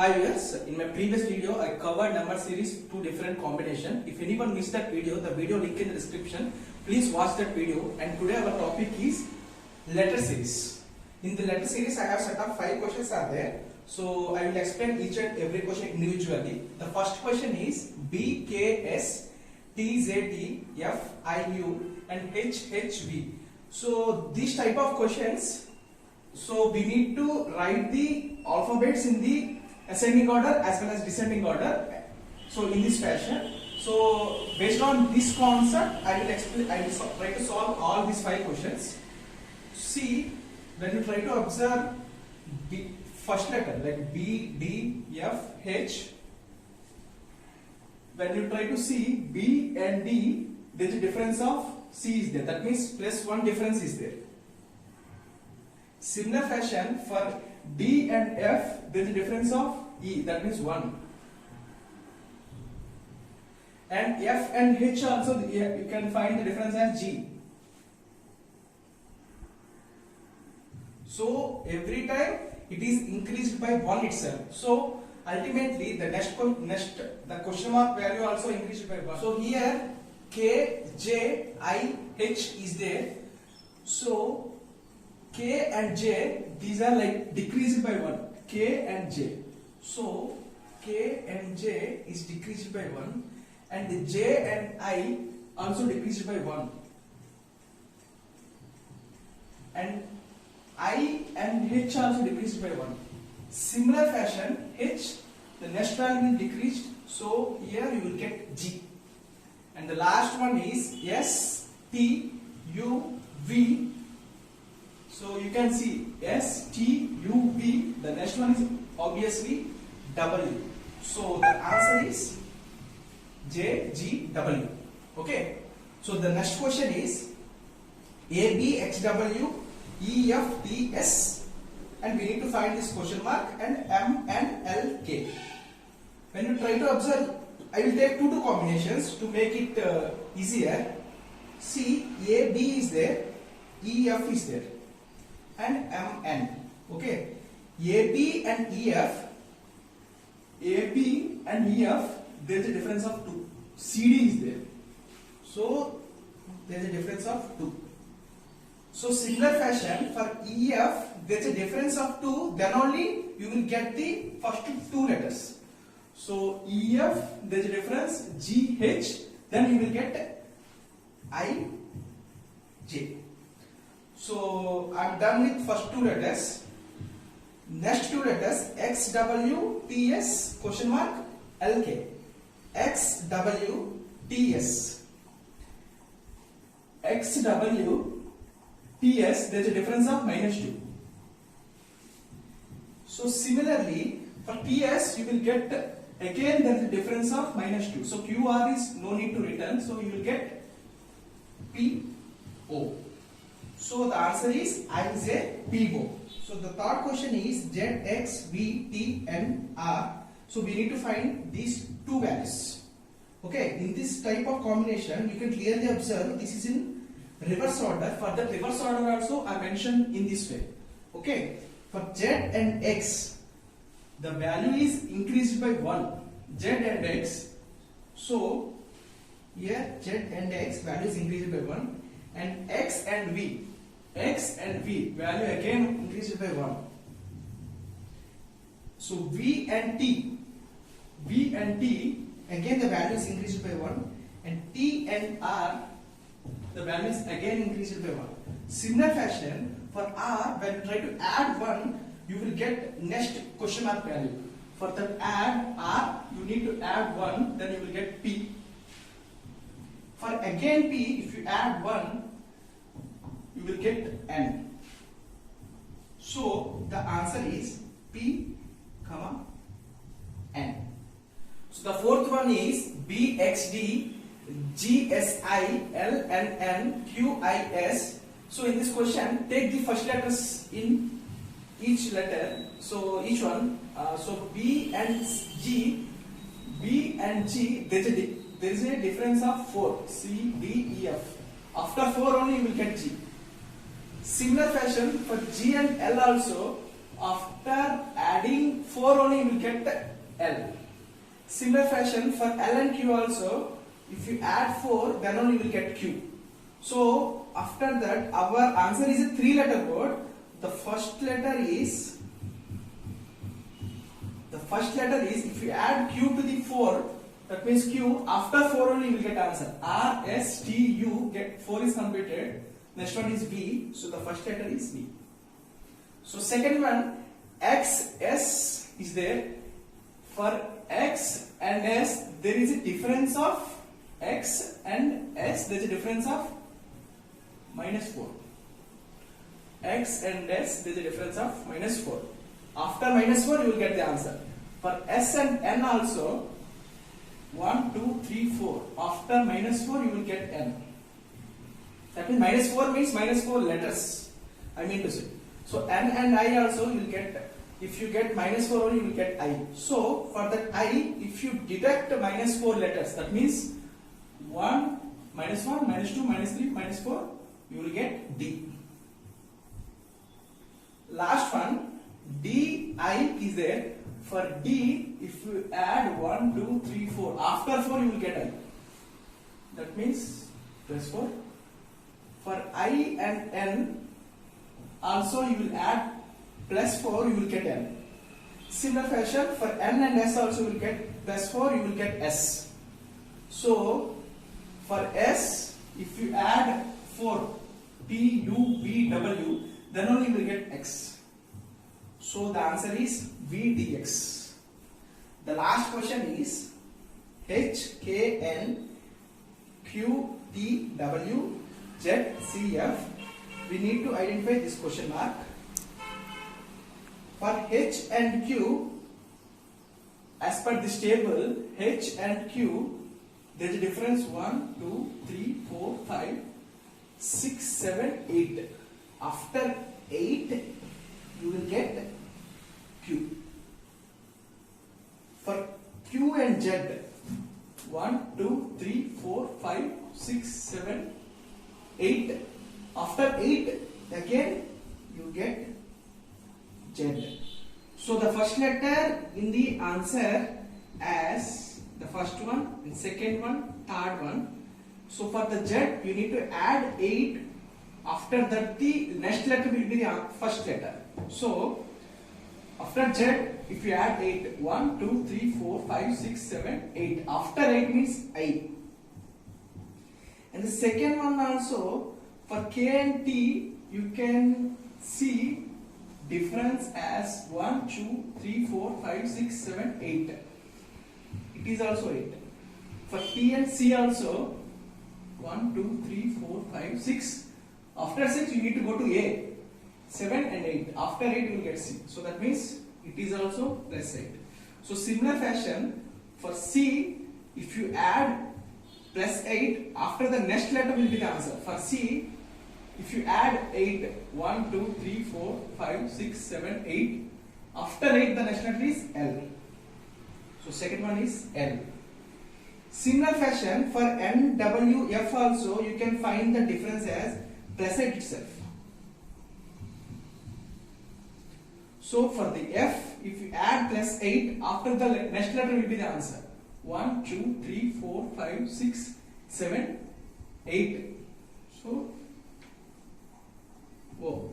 Hi viewers, in my previous video I covered number series two different combination. If anyone missed that video, the video link in the description. Please watch that video. And today our topic is letter series. In the letter series I have set up 5 questions are there. So I will explain each and every question individually. The first question is B, K, S, T, Z, T, F, I, U and H, H, V. So these type of questions, so we need to write the alphabets in the ascending order as well as descending order. So in this fashion, so based on this concept, I will try to solve all these 5 questions. See, when you try to observe the first letter like B, D, F, H, when you try to see B and D, there is a difference of C is there. That means plus 1 difference is there. Similar fashion for D and F, there is a difference of E, that means 1. And F and H also, you can find the difference as G. So every time it is increased by 1 itself. So ultimately the the question mark value also increased by 1. So here K, J, I, H is there. So K and J, these are like decreased by 1. K and J. So K and J is decreased by 1 and the J and I also decreased by 1. And I and H also decreased by 1. Similar fashion, H, the next value will decrease. So here you will get G. And the last one is S, T, U, V. So you can see S, T, U, V. The next one is obviously W. So the answer is J, G, W. Okay. So the next question is A, B, X, W, E, F, T, S. And we need to find this question mark and M, N, L, K. When you try to observe, I will take two combinations to make it easier. See, A, B is there, E, F is there, and M, N. Okay. A, B and E, F. A, B and E, F, there is a difference of 2. C, D is there. So there is a difference of 2. So similar fashion for E, F, there is a difference of 2. Then only you will get the first 2 letters. So E, F, there is a difference. G, H, then you will get I, J. So I am done with first 2 letters. Next 2 letters X, W, T, S, question mark, L, K. X, W, T, S. X, W, T, S, there is a difference of -2. So similarly for T, S you will get again there is a difference of -2. So Q, R is no need to return. So you will get P, O. So the answer is I, J, P, O. So the third question is Z, X, V, T, N, R. So we need to find these 2 values. Okay, in this type of combination, you can clearly observe this is in reverse order. For the reverse order also I mentioned in this way. Okay, for Z and X, the value is increased by 1. Z and X. So here Z and X value is increased by 1, and X and V. X and V value again increased by 1. So V and T again the value is increased by 1, and T and R the value is again increased by 1. Similar fashion for R, when you try to add 1 you will get next question mark value. For that add R you need to add 1, then you will get P. For again P, if you add 1 you will get N. So the answer is P, N. So the fourth one is B, X, D, G, S, I, L, N, N, Q, I, S. So in this question, take the first letters in each letter. So each one. So B and G, there is a difference of 4. C, D, E, F. After 4 only you will get G. Similar fashion for G and L also, after adding 4 only you will get L. Similar fashion for L and Q also, if you add 4 then only you will get Q. So after that our answer is a 3-letter word. The first letter is if you add Q to the 4, that means Q, after 4 only you will get answer. R, S, T, U, get 4 is completed. Next one is V, so the first letter is V. So second one, X, S is there. For X and S, there is a difference of X and S, there is a difference of -4. X and S, there is a difference of -4. After -4, you will get the answer. For S and N also, 1, 2, 3, 4. After -4, you will get N. That means -4 means -4 letters, I mean to say. So N and I also you will get, if you get -4 only you will get I. So for that I, if you deduct -4 letters, that means 1, -1, -2, -3, -4, you will get D. Last one, D, I is there. For D, if you add 1, 2, 3, 4, after 4 you will get I. That means +4. For I and N, also you will add +4, you will get N. Similar fashion, for N and S also you will get +4, you will get S. So, for S, if you add 4, P, U, V, W, then only you will get X. So, the answer is V, dx. The last question is H, K, N, Q, T, W, Z, C, F. We need to identify this question mark. For H and Q, as per this table, H and Q, there is a difference 1, 2, 3, 4, 5, 6, 7, 8. After 8, you will get Q. For Q and Z, 1, 2, 3, 4, 5, 6, 7, 8. After 8, again you get Z. So the first letter in the answer as the first one, and second one, third one. So for the Z, you need to add 8. After that, the next letter will be the first letter. So after Z, if you add 8, 1, 2, 3, 4, 5, 6, 7, 8. After 8 means I. And the second one also, for K and T, you can see difference as 1, 2, 3, 4, 5, 6, 7, 8. It is also 8. For T and C also, 1, 2, 3, 4, 5, 6. After 6, you need to go to A. 7 and 8. After 8, you will get C. So that means it is also +8. So similar fashion, for C, if you add +8, after the next letter will be the answer. For C, if you add 8, 1, 2, 3, 4, 5, 6, 7, 8. After 8, the next letter is L. So second one is L. Similar fashion, for N, W, F also, you can find the difference as +8 itself. So for the F, if you add +8, after the next letter will be the answer. 1, 2, 3, 4, 5, 6, 7, 8. So, whoa.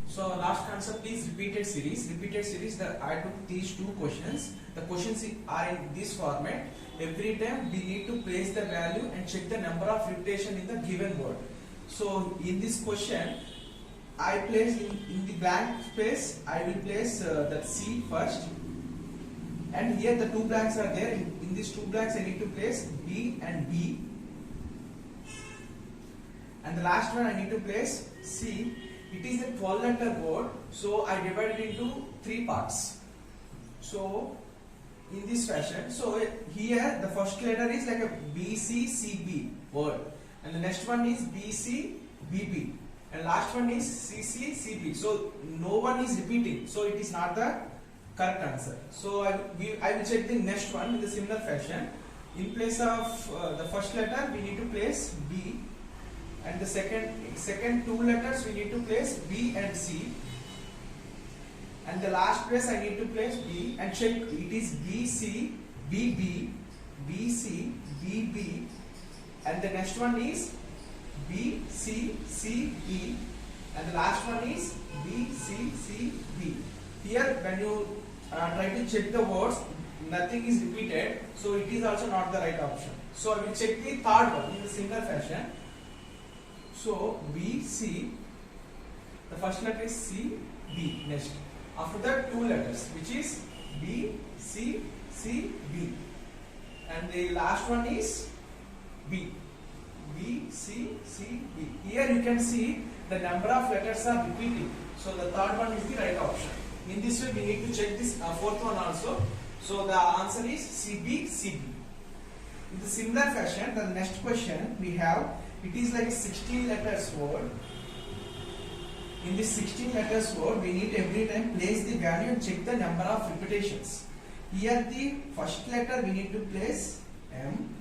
So last concept is repeated series. Repeated series, I took these two questions. The questions are in this format. Every time we need to place the value and check the number of repetition in the given word. So in this question, I place in the blank space, I will place that C first. And here the two blanks are there. In these two blanks, I need to place B and B. And the last one I need to place C. It is a 12-letter word, so I divide it into 3 parts. So in this fashion, so here the first letter is like a BCCB word, and the next one is BCBB, and last one is CCCB. So no one is repeating, so it is not the correct answer. So I will check the next one in the similar fashion. In place of the first letter, we need to place B. And the second two letters we need to place B and C. and the last place I need to place B and check it is BC, BB, BC, BB, and the next one is BC, CB, and the last one is BC, CB. Here when you try to check the words, nothing is repeated, so it is also not the right option. So I will check the third one in a similar fashion. So BC, the first letter is C, B next. After that, two letters, which is B, C, C, B, and the last one is B, B, C, C, B. Here you can see the number of letters are repeating, so the third one is the right option. In this way, we need to check this fourth one also. So the answer is CB, CB. In the similar fashion, the next question we have, it is like a 16 letters word. In this 16 letters word, we need every time place the value and check the number of repetitions. Here the first letter we need to place M,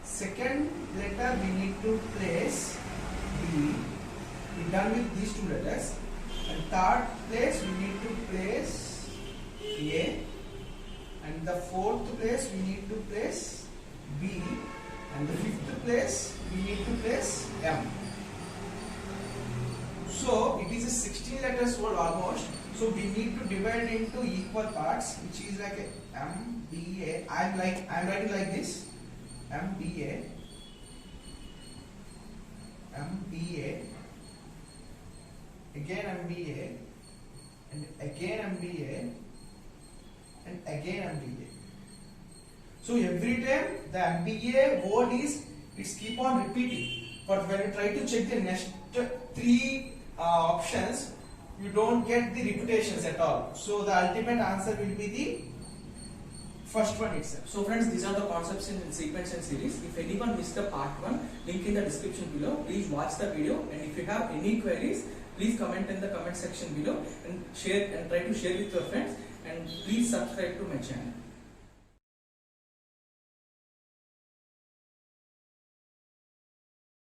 second letter we need to place B. We done with these two letters, and third place we need to place A, and the fourth place we need to place B, and the fifth place we need to place M. So it is a 16 letters word almost. So we need to divide into equal parts, which is like a M, B, A. I'm writing like this: M, B, A, M, B, A, again M, B, A, and again M, B, A, and again M, B, A. So every time the MBA word is, it's keep on repeating. But when you try to check the next three options, you don't get the repetitions at all. So the ultimate answer will be the first one itself. So friends, these are the concepts in sequence and series. If anyone missed the part 1, link in the description below. Please watch the video, and if you have any queries, please comment in the comment section below and share and try to share with your friends, and please subscribe to my channel.